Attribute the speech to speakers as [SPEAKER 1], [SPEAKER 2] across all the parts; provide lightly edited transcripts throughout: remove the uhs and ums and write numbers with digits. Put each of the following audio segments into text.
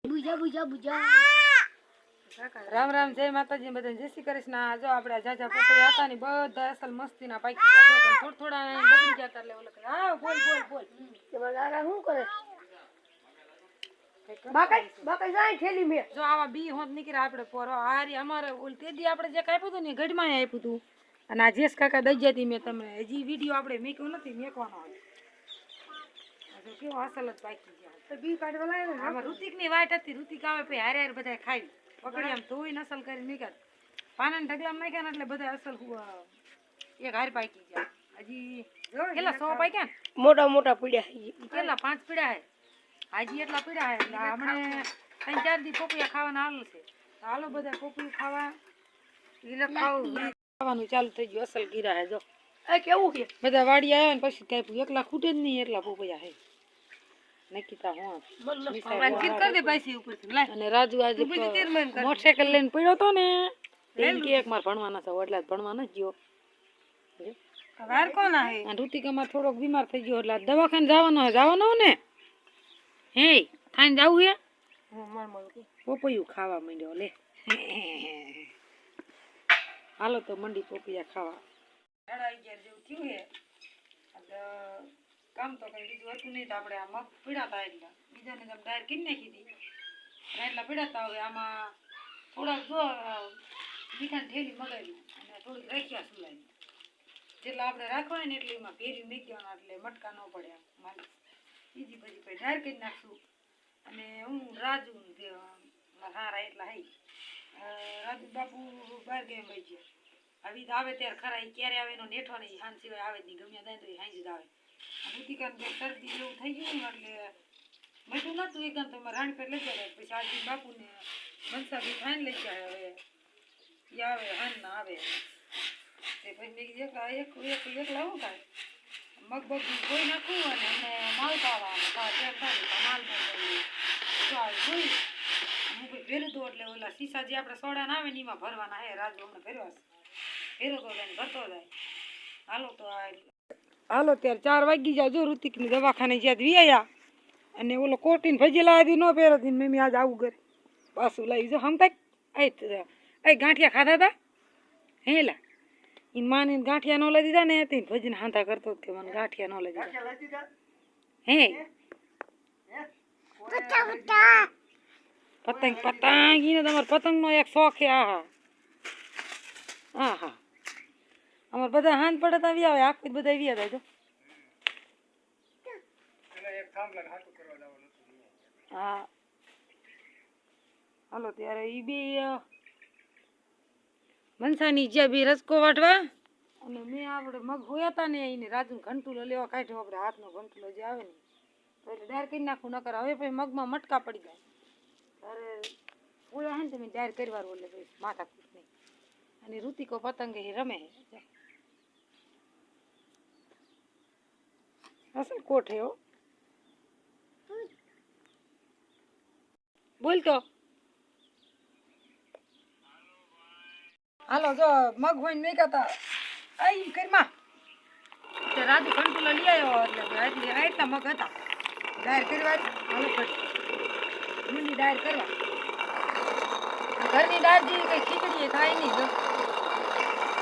[SPEAKER 1] બુજા બુજા બુજા
[SPEAKER 2] રામ રામ જય માતાજી બધાને જય શ્રી કૃષ્ણ જો આપણે જાજા પપૈયા હતા ને બધા અસલ મસ્તીના પાકી ગયા જો પણ થોડા બગડી ગયા એટલે ઓલો હા બોલ બોલ બોલ
[SPEAKER 1] તમારા શું કરે બાકાઈ જાય થેલી મે
[SPEAKER 2] જો આવા બી હોત નીકળ્યા આપણે પોરો આરી અમારે ઓલ તેદી આપણે જે કાપ્યું હતું ને ગઢમાં આપ્યું હતું અને આ જેસ કાકા દઈ જતી મેં તમને હજી વિડીયો આપણે મેક્યો નથી મેકવાનો કેવો અસલ જ પાકી ગયા
[SPEAKER 1] તો બી કાઢવા લાવ્યો ને
[SPEAKER 2] આમાં ઋતિકની વાટ હતી ઋતિક આવે પછી હારે હારે બધા ખાઈ પકડી આમ ધોઈને અસલ કરી નીકળ પાનાના ઢગલામાં નાખ્યા ને એટલે બધા અસલ એક હાર પાકી ગયા હજી કેટલા 100 પાક્યા ને
[SPEAKER 1] મોટા મોટા પીડ્યા
[SPEAKER 2] કેટલા 5 પીડા હે હાજી એટલા પીડા હે એટલે હમણે 3-4 દી પોપિયા ખાવાના હાલ છે હાલો બધા પોપિયું ખાવા એટલે ખાવાનું ચાલુ થઈ ગયું અસલ ગીરા હે જો
[SPEAKER 1] એ કેવું કે
[SPEAKER 2] બધા વાડી આવ્યા ને પછી કાપ્યું એકલા ખૂટે જ નહીં એટલા પોપિયા હે નકીતા હો
[SPEAKER 1] ફીર કર દે પૈસી ઉપરથી લાય
[SPEAKER 2] અને રાજુ આજે મોટરસાઇકલ લઈને પડ્યો તો ને એમ કે એક માર ભણવાના છે એટલે ભણવાના જ ગયો
[SPEAKER 1] વાર કોણ આહે
[SPEAKER 2] અને ઋતિકામાં થોડોક બીમાર થઈ ગયો એટલે દવાખાને જવાનો ને હે ખાઈને જાવું હે પોપૈયું ખાવા માંડ્યો લે હાલો તો મંડી પોપૈયા ખાવા 11:30 જેવું થયું હે કામ તો કઈ બીજું હતું નહીં તો આપણે આ મગ પીડાતા એટલા બીજાને તમે ડાયર કરી નાખી હતી એટલા પીડાતા હવે આમાં થોડાક જો મીઠાની ઠેલી મગાવી અને થોડીક રાખ્યા સુલાઈ જેટલા આપણે રાખવાય ને એટલે એમાં ભેરી મૂકવાના એટલે મટકા ન પડે મારે બીજી પછી પછી ડાયર કરી નાખશું અને હું રાજુ હારા એટલા હાઈ રાજુ બાપુ બહાર ગયા ભાઈ ગયા આવી તો આવે ત્યારે ખરા ક્યારે આવે એનો નેઠો નહીં હાન સિવાય આવે જ નહીં ગમ્યા થાય તો એ હાઈ જ આવે ઋતિકાને શરદી એવું થઈ ગયું ને એટલે મીઠું નતું એકદમ તો રાણપેટ લઈ જાય પછી આજે બાપુને મનસાબી ખાઈને લઈ જાય હવે એ આવે હાન ના આવે તે પછી મેં કીધું એકલા શું થાય મગ બગ ધોઈ નાખવું અને અમને માલ પાવાનો તેમ થાય માલ જોઈ હું કોઈ ભેરું દો એટલે ઓલા સીસા જે આપણે સોડા ના આવે ને એમાં ભરવાના હે રાજુ હમણાં ભરવા ભેરો તો લઈને ભરતો જાય હાલો ત્યારે 4 વાગી જાય જો ઋતિકની દવાખાને જ્યાં વિયા અને ઓલો કોટીને ભજી લાવી ન પહેરો હતી મેં આજ આવું ઘરે પાછું લાવી જો હમતા એ ગાંઠિયા ખાધા હતા હેલા ઈન માને ગાંઠિયા ન લઈ દીધા ને તે ભજીને હાંધા કરતો કે મને ગાંઠિયા ન લઈ દીધા હે પતંગ પતંગ ઈને તમાર પતંગનો એક શોખ છે આહા અમાર બધા હાંધ પડે તા વી આવે આખી બધા વી આવે જો હા હાલો ત્યારે ઈ બે મનસાની જ્યાં બી રસકો વાટવા અને મેં આપણે મગ હોયા હતા ને એને રાજુ ઘંટુલો લેવા કાઢ્યો આપણે હાથનો ઘંટુલો જે આવે ને તો એટલે ડાયર કરી નાખું નકર હવે પછી મગમાં મટકા પડી જાય અરે ઓળા હે ને તમે ડાયર કરવાનું એટલે પછી માથા કૂટ નહીં અને ઋતિકો પતંગ એ રમે અસલ કોટ હે હો બોલ તો હાલો જો મગ હોય ને મેકાતા આઈ કરમાં તે રાજુ કંટુલો લઈ આવ્યો એટલે આટલા મગ હતા ડાયર કરવા હાલો પડી મુંડી ડાયર કરવા ઘરની દાળ જેવી કઈ ખીચડી ખાય નહીં જો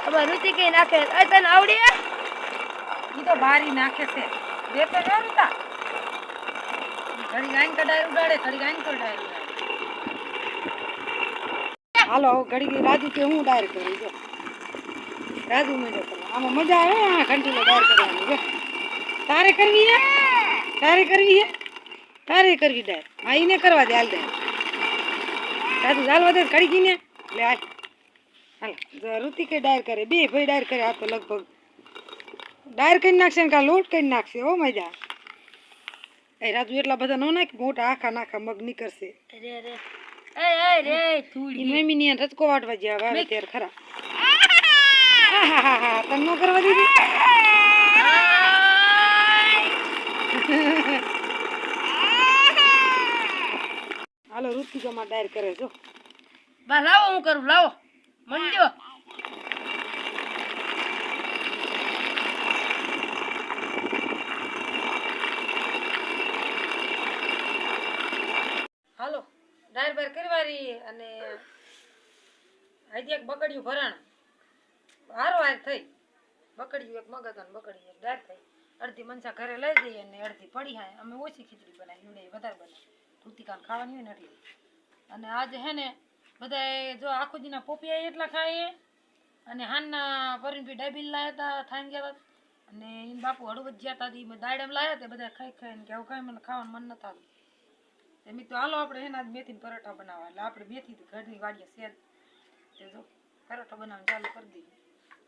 [SPEAKER 1] હવે રુચિ કઈ નાખે તને આવડે
[SPEAKER 2] ઈ તો બારી નાખે છે દેતો ન રૂતા ઘડી ગાઈન કડાય ઉડાડે ઘડી ગાઈન કડાય ઉડાડે હાલો ઘડી રાજુ કે હું ડાયર કરું જો રાજુ મજા કરો આમાં મજા આવે આ ઘંટીલો ડાયર કરવાની જો તારે કરવી હે તારે કરવી ડાયર આ ઈને કરવા દે હાલ દે રાજુ ચાલવા દે ઘડી ગઈને લે હાલ હાલ ઋતિકે ડાયર કરે બે ભાઈ ડાયર કરે આ તો લગભગ ડાયર કરી નાખશે ને કા લોટ કરી નાખશે ઓ મજા એ રાજુ એટલા બધા ન નાખ મોટા આખા નાખા મગ નીકળશે
[SPEAKER 1] રે રે રે થોડી
[SPEAKER 2] મમ્મી ની રચકો વાટવા જ્યા વારે તેર ખરા આહાહા તન નો કરવા દીધી હાલો ઋતિકામાં ડાયર કરે જો
[SPEAKER 1] બા લાવો હું કરું લાવો મંડ્યો
[SPEAKER 2] હાલો ડાયર બાર કરવારી અને આજે એક બકડીયું ભરાણ હારો હાર થઈ બકડીયું એક મગજ અને બકડીયું એક ડાયર થઈ અડધી મનસા ઘરે લઈ જઈએ અને અડધી પડી હાય અમે ઓછી ખીચડી બનાવી ઈવડે વધારે બનાવી ઋતિકાને ખાવાની હોય ને એટલે અને આજે હે ને બધાએ જો આખો દીના પોપિયા એટલા ખાઈએ અને હાનના પરીનભી ડાયબીલ લાયા હતા થાઈને ગયા હતા અને એને બાપુ હળવદ જ્યાં હતા ઈ દાડમ લાયા તે બધા ખાઈ ખાઈને કે આવું કાંઈ મને ખાવાનું મન નતું થતું એમ તો હાલો આપણે એના મેથીના પરોઠા બનાવવા એટલે આપણે મેથી ઘરની વાડીએ શેર તે જો પરોઠા બનાવવાનું ચાલુ કરી દઈએ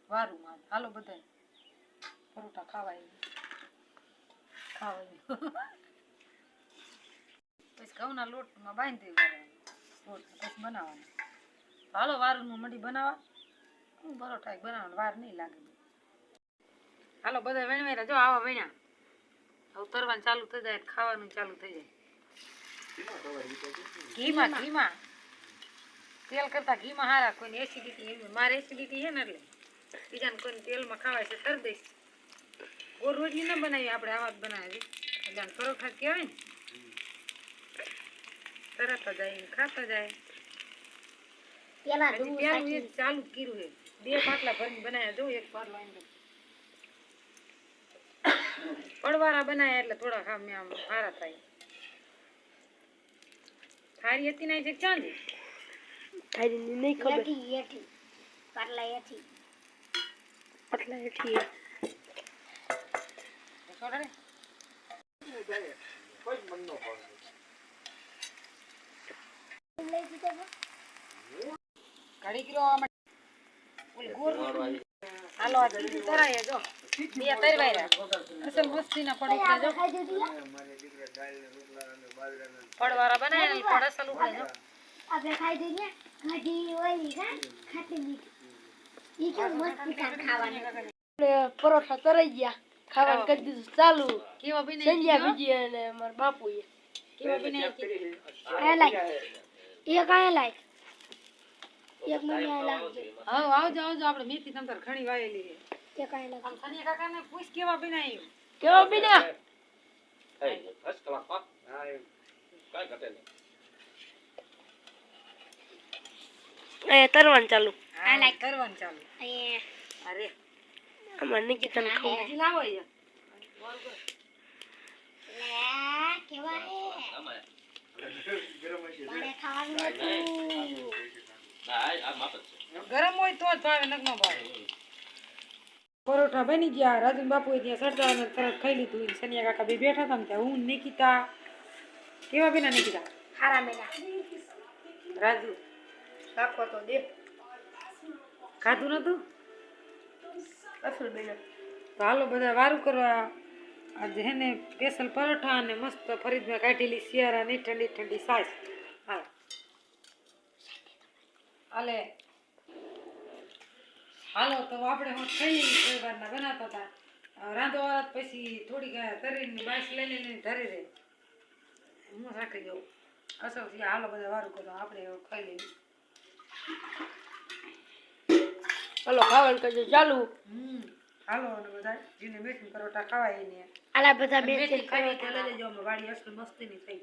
[SPEAKER 2] વારુંમાં હાલો બધા પરોઠા ખાવાય પછી ઘઉંના લોટમાં બાંધી દેવાનું લોટ પછી બનાવવાનું હાલો વારુંનું મડી બનાવવા હું પરોઠા બનાવવાનું વાર નહીં લાગે હાલો બધા વેણવેરા જો આવા વેણ્યા હવે તરવાનું ચાલુ થઈ જાય ખાવાનું ચાલુ થઈ જાય ઘીમાં તેલ કરતા ઘીમાં હારા કોઈને એસિડિટી એવી મારે એસિડિટી છે ને એટલે બીજાને કોઈને તેલમાં ખાવાય છે તર દઈશ ગોળ રોટલી ન બનાવી આપણે આવા જ બનાવી એટલે પરોઠા કહેવાય ને તરત જાય ખાતા જાય પેલું એ ચાલુ જ કર્યું છે 2 પાટલા ભરીને બનાવ્યા જો એક પાટલો આવીને પડવારા બનાવ્યા એટલે થોડા ખામ આમ સારા થાય થારી હતી ને છે ક્યાં છે
[SPEAKER 1] થારી નહીં ખબર એઠી પાટલા એઠી
[SPEAKER 2] છોડે
[SPEAKER 3] કોઈ મન નો ભાવે
[SPEAKER 2] ઘડી કિલો હાલો આ તરાય જો બે તરવાય અસલ મસ્તી ના પડી જો પડવારા બનાય ને પડ અસલ ઉકળે જો
[SPEAKER 1] આપણે ખાઈ દઈએ ઘાટી ઓલી કા ખાટી મીઠી ઈ કે મસ્તી ખાવાની આપણે પરોઠા તરાઈ ગયા ખાવાનું કરી દીધું ચાલુ
[SPEAKER 2] કેવા બને
[SPEAKER 1] સંજ્યા બીજી અને મારા બાપુએ
[SPEAKER 2] કેવા બને
[SPEAKER 1] આ લાય એક આ લાય એક મને આ લાય
[SPEAKER 2] આવજો આપણે મેથી તમતર ઘણી વાયેલી છે
[SPEAKER 1] એક આ લાય
[SPEAKER 2] આમ સનિયા કાકાને પૂછ કેવા બનાવ્યું
[SPEAKER 1] કેવો બીના
[SPEAKER 3] ફર્સ્ટ ક્લાસ હા કાઈ ઘટે નહીં
[SPEAKER 1] એ તરવાનું ચાલુ
[SPEAKER 2] આ લાઈક કરવાનું ચાલુ અરે
[SPEAKER 1] અમાર નિકિતન ખાવ
[SPEAKER 2] હજી લાવો યાર
[SPEAKER 1] કેવા હે
[SPEAKER 3] આમાં
[SPEAKER 1] મારે ખાવાનું હતું
[SPEAKER 3] ના આ માપ જ છે
[SPEAKER 2] ગરમ હોય તો જ ભાવે નક નો ભાવે પરોઠા બની ગયા રાજુ બાપુએ ત્યાં સરદાર ને તરત ખાઈ લીધું સનિયા કાકા બે બેઠા હતા ને ત્યાં હું નિકિતા કેવા બેના નિકિતા
[SPEAKER 1] હારા મેના
[SPEAKER 2] રાજુ
[SPEAKER 1] રાખો તો દે
[SPEAKER 2] ખાધું નતું
[SPEAKER 1] અસલ બેના
[SPEAKER 2] તો હાલો બધા વારું કરવા આજે હે ને સ્પેશિયલ પરોઠા અને મસ્ત ફરીદમાં કાઢેલી શિયાળાની ઠંડી ઠંડી સાસ હા હાલે હાલો તો આપણે હું ખાઈ લઈએ કોઈ વારના બનાવતા હતા રાંધવા પછી થોડીક તરીને બાસ લઈ લઈને ધરી રહે હું રાખી જાઉં અસર હાલો બધા વારું કરો આપણે ખાઈ લઈએ
[SPEAKER 1] હાલો ખાવાનું કરજો ચાલુ
[SPEAKER 2] હાલો અને બધા જેને મેથી પરોઠા ખાવાય એને
[SPEAKER 1] આલા બધા
[SPEAKER 2] મેથી
[SPEAKER 1] મેથી
[SPEAKER 2] ખાવી તો લઈ લેજો અમે વાડી અસલ મસ્તીની થઈ